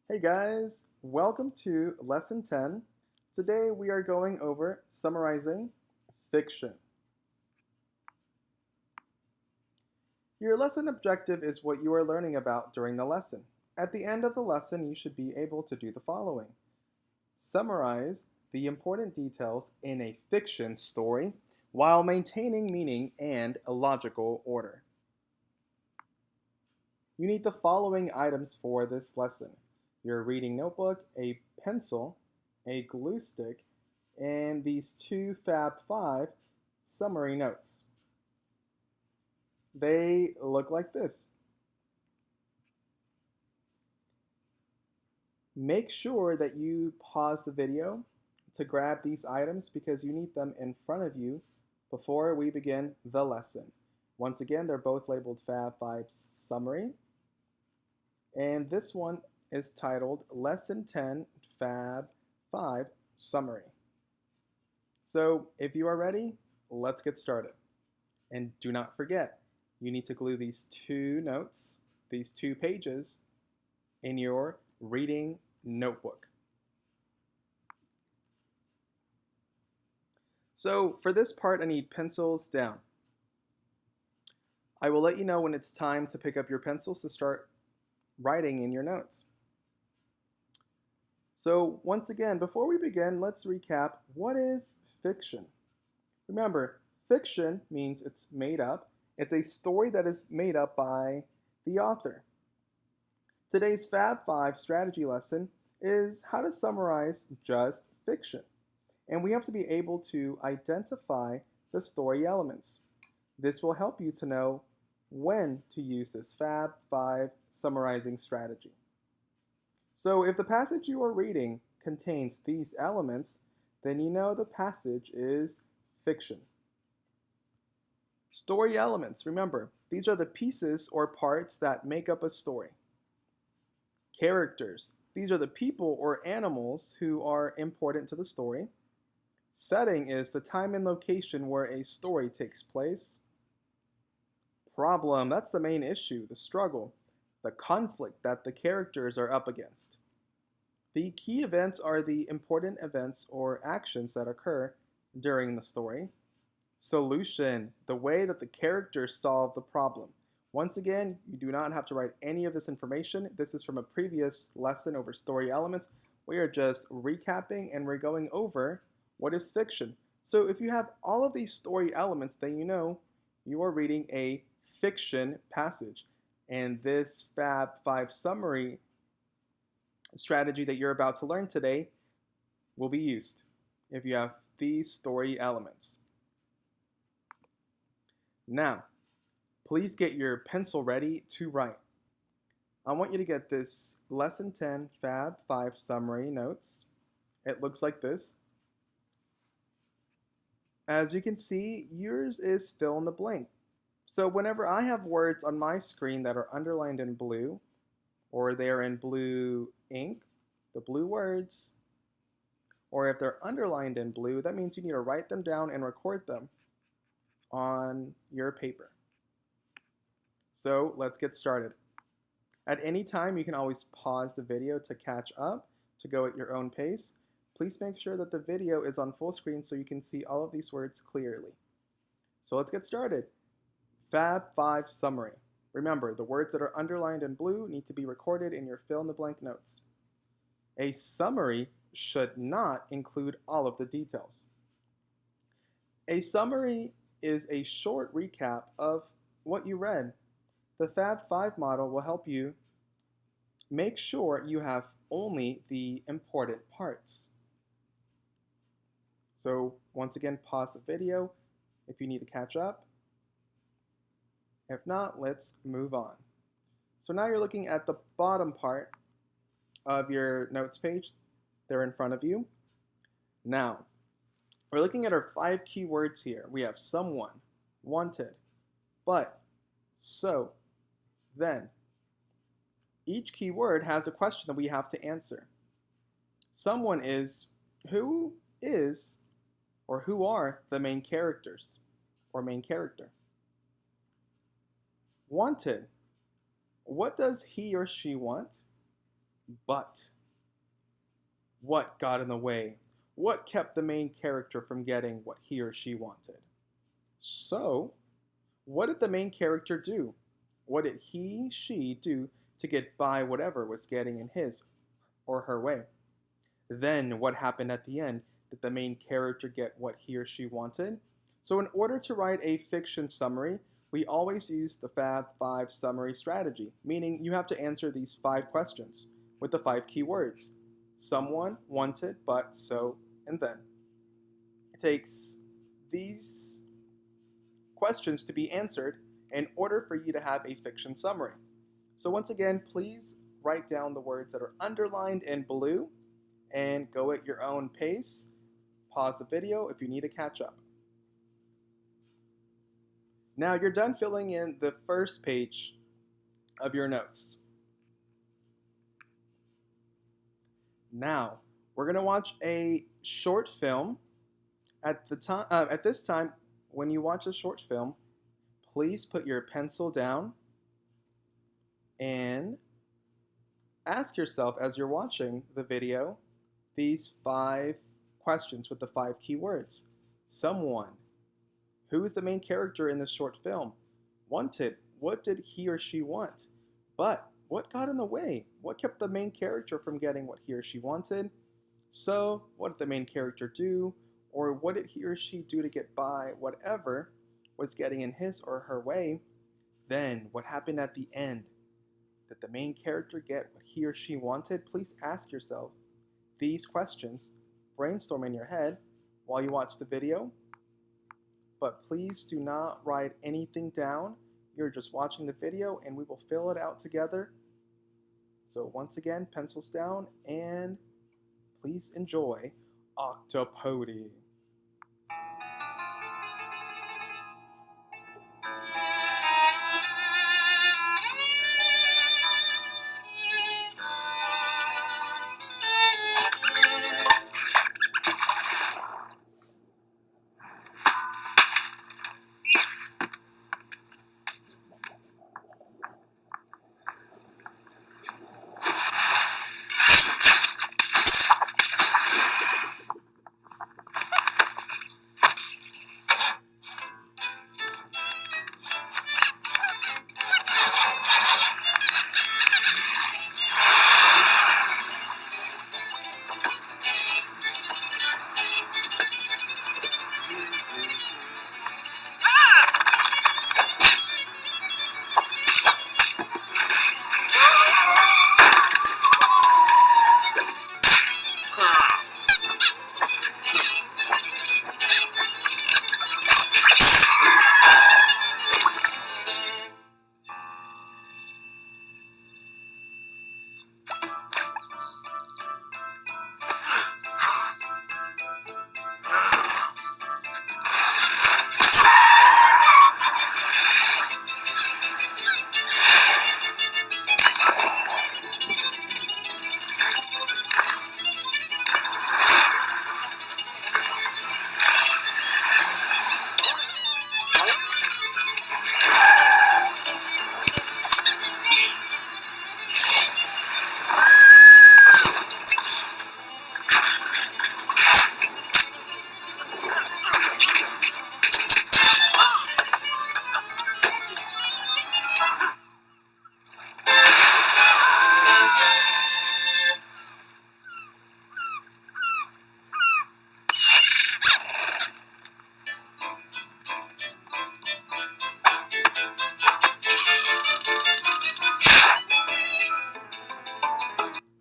Hey guys, welcome to Lesson 10. Today we are going over summarizing fiction. Your lesson objective is what you are learning about during the lesson. At the end of the lesson, you should be able to do the following. Summarize the important details in a fiction story while maintaining meaning and a logical order. You need the following items for this lesson: your reading notebook, a pencil, a glue stick, and these two Fab 5 summary notes. They look like this. Make sure that you pause the video to grab these items because you need them in front of you before we begin the lesson. Once again, they're both labeled Fab 5 Summary, and this one is titled Lesson 10 Fab 5 Summary. So if you are ready, let's get started. And do not forget, you need to glue these two notes, these two pages, in your reading notebook. So for this part, I need pencils down. I will let you know when it's time to pick up your pencils to start writing in your notes. So once again, before we begin, let's recap what is fiction. Remember, fiction means it's made up. It's a story that is made up by the author. Today's Fab 5 strategy lesson is how to summarize just fiction. And we have to be able to identify the story elements. This will help you to know when to use this Fab 5 summarizing strategy. So if the passage you are reading contains these elements, then you know the passage is fiction. Story elements, remember, these are the pieces or parts that make up a story. Characters, these are the people or animals who are important to the story. Setting is the time and location where a story takes place. Problem, that's the main issue, the struggle, the conflict that the characters are up against. The key events are the important events or actions that occur during the story. Solution, the way that the characters solve the problem. Once again, you do not have to write any of this information. This is from a previous lesson over story elements. We are just recapping and we're going over what is fiction. So if you have all of these story elements, then you know you are reading a fiction passage. And this Fab 5 summary strategy that you're about to learn today will be used if you have these story elements. Now, please get your pencil ready to write. I want you to get this Lesson 10 Fab 5 summary notes. It looks like this. As you can see, yours is fill in the blank. So whenever I have words on my screen that are underlined in blue, or they're in blue ink, the blue words, or if they're underlined in blue, that means you need to write them down and record them on your paper. So let's get started. At any time, you can always pause the video to catch up, to go at your own pace. Please make sure that the video is on full screen so you can see all of these words clearly. So let's get started. Fab 5 summary. Remember, the words that are underlined in blue need to be recorded in your fill-in-the-blank notes. A summary should not include all of the details. A summary is a short recap of what you read. The Fab 5 model will help you make sure you have only the important parts. So once again, pause the video if you need to catch up. If not, let's move on. So now you're looking at the bottom part of your notes page. They're in front of you. Now, we're looking at our 5 keywords here. We have someone, wanted, but, so, then. Each keyword has a question that we have to answer. Someone is who is or who are the main characters or main character. Wanted, what does he or she want? But what got in the way? What kept the main character from getting what he or she wanted? So, what did the main character do? What did she do to get by whatever was getting in his or her way? Then, what happened at the end? Did the main character get what he or she wanted? So, in order to write a fiction summary, we always use the Fab 5 summary strategy, meaning you have to answer these 5 questions with the 5 key words: someone, wanted, but, so, and then. It takes these questions to be answered in order for you to have a fiction summary. So once again, please write down the words that are underlined in blue and go at your own pace. Pause the video if you need to catch up. Now you're done filling in the first page of your notes. Now we're going to watch a short film. At this time, when you watch a short film, please put your pencil down and ask yourself as you're watching the video these 5 questions with the 5 key words. Someone. Who is the main character in this short film? Wanted. What did he or she want? But what got in the way? What kept the main character from getting what he or she wanted? So, what did the main character do? Or what did he or she do to get by whatever was getting in his or her way? Then, what happened at the end? Did the main character get what he or she wanted? Please ask yourself these questions. Brainstorm in your head while you watch the video. But please do not write anything down. You're just watching the video and we will fill it out together. So once again, pencils down and please enjoy Octopodes.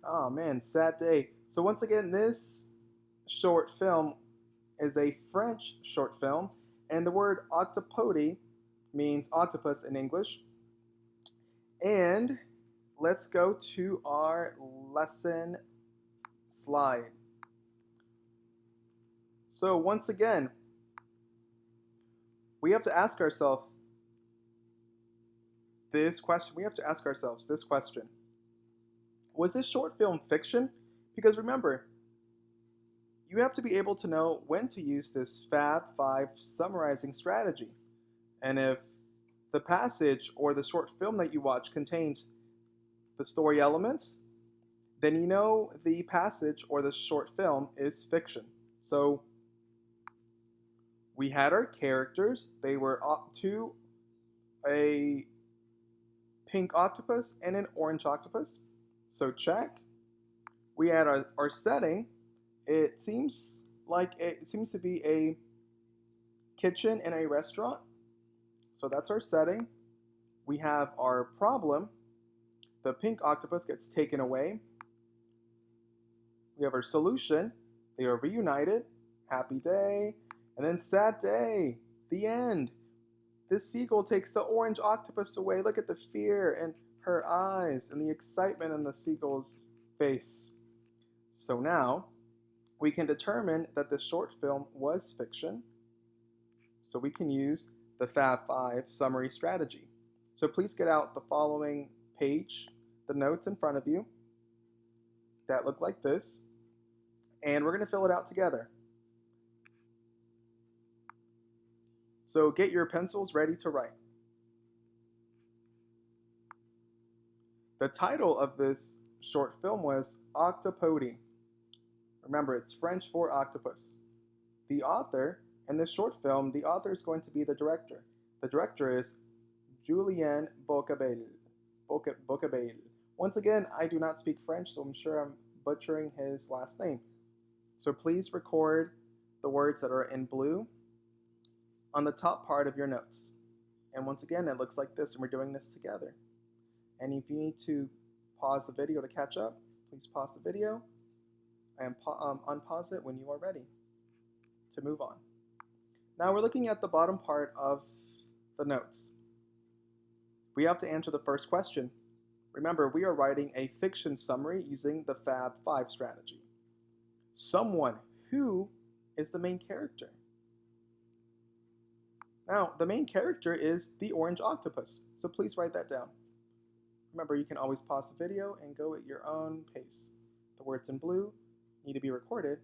Oh man, sad day. So once again, this short film is a French short film, and the word octopode means octopus in English. And let's go to our lesson slide. So once again, we have to ask ourselves this question. Was this short film fiction? Because remember, you have to be able to know when to use this Fab 5 summarizing strategy. And if the passage or the short film that you watch contains the story elements, then you know the passage or the short film is fiction. So we had our characters. They were two, a pink octopus and an orange octopus. So check. We had our setting. It seems to be a kitchen in a restaurant. So that's our setting. We have our problem. The pink octopus gets taken away. We have our solution. They are reunited. Happy day. And then sad day. The end. This seagull takes the orange octopus away. Look at the fear in her eyes and the excitement in the seagull's face. So now we can determine that the short film was fiction. So we can use the Fab 5 summary strategy. So please get out the following page, the notes in front of you that look like this, and we're going to fill it out together. So get your pencils ready to write. The title of this short film was Octopody. Remember, it's French for octopus. The author in this short film, the author is going to be the director. The director is Julien Bocabel. Once again, I do not speak French, so I'm sure I'm butchering his last name. So please record the words that are in blue on the top part of your notes. And once again, it looks like this, and we're doing this together. And if you need to pause the video to catch up, please pause the video and unpause it when you are ready to move on. Now we're looking at the bottom part of the notes. We have to answer the first question. Remember, we are writing a fiction summary using the Fab 5 strategy. Someone. Who is the main character? Now, the main character is the orange octopus, so please write that down. Remember, you can always pause the video and go at your own pace. The words in blue need to be recorded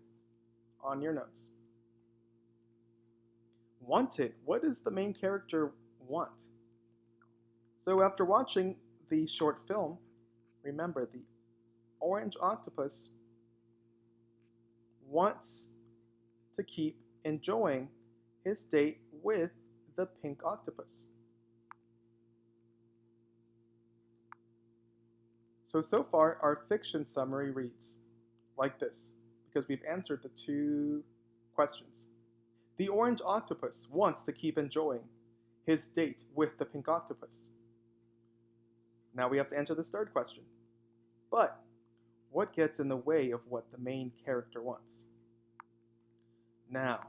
on your notes. Wanted. What does the main character want? So after watching the short film, remember the orange octopus wants to keep enjoying his date with the pink octopus. So far, our fiction summary reads like this, because we've answered the two questions. The orange octopus wants to keep enjoying his date with the pink octopus. Now we have to answer this third question. But what gets in the way of what the main character wants? Now,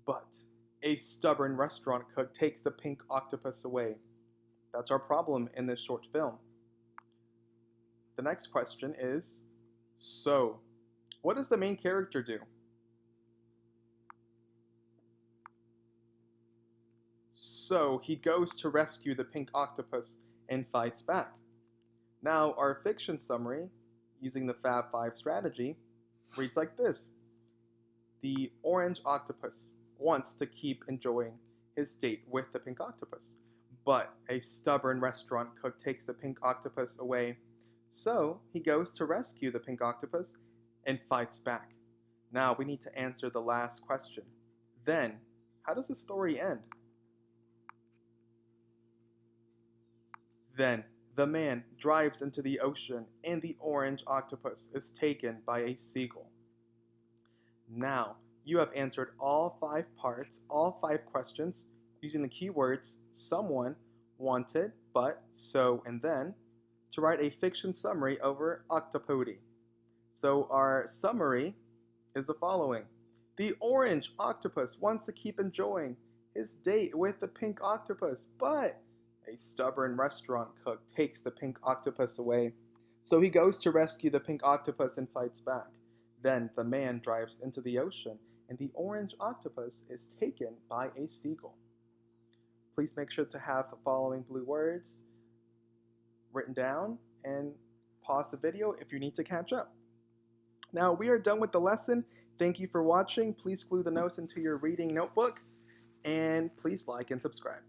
but a stubborn restaurant cook takes the pink octopus away. That's our problem in this short film. The next question is, so what does the main character do? So he goes to rescue the pink octopus and fights back. Now our fiction summary, using the Fab 5 strategy, reads like this. The orange octopus wants to keep enjoying his date with the pink octopus, but a stubborn restaurant cook takes the pink octopus away. So he goes to rescue the pink octopus and fights back. Now we need to answer the last question. Then, how does the story end? Then the man drives into the ocean and the orange octopus is taken by a seagull. Now, you have answered all 5 parts, all 5 questions, using the keywords someone, wanted, but, so, and then, to write a fiction summary over Octopody. So our summary is the following. The orange octopus wants to keep enjoying his date with the pink octopus, but a stubborn restaurant cook takes the pink octopus away. So he goes to rescue the pink octopus and fights back. Then the man drives into the ocean and the orange octopus is taken by a seagull. Please make sure to have the following blue words written down and pause the video if you need to catch up. Now we are done with the lesson. Thank you for watching. Please glue the notes into your reading notebook and please like and subscribe.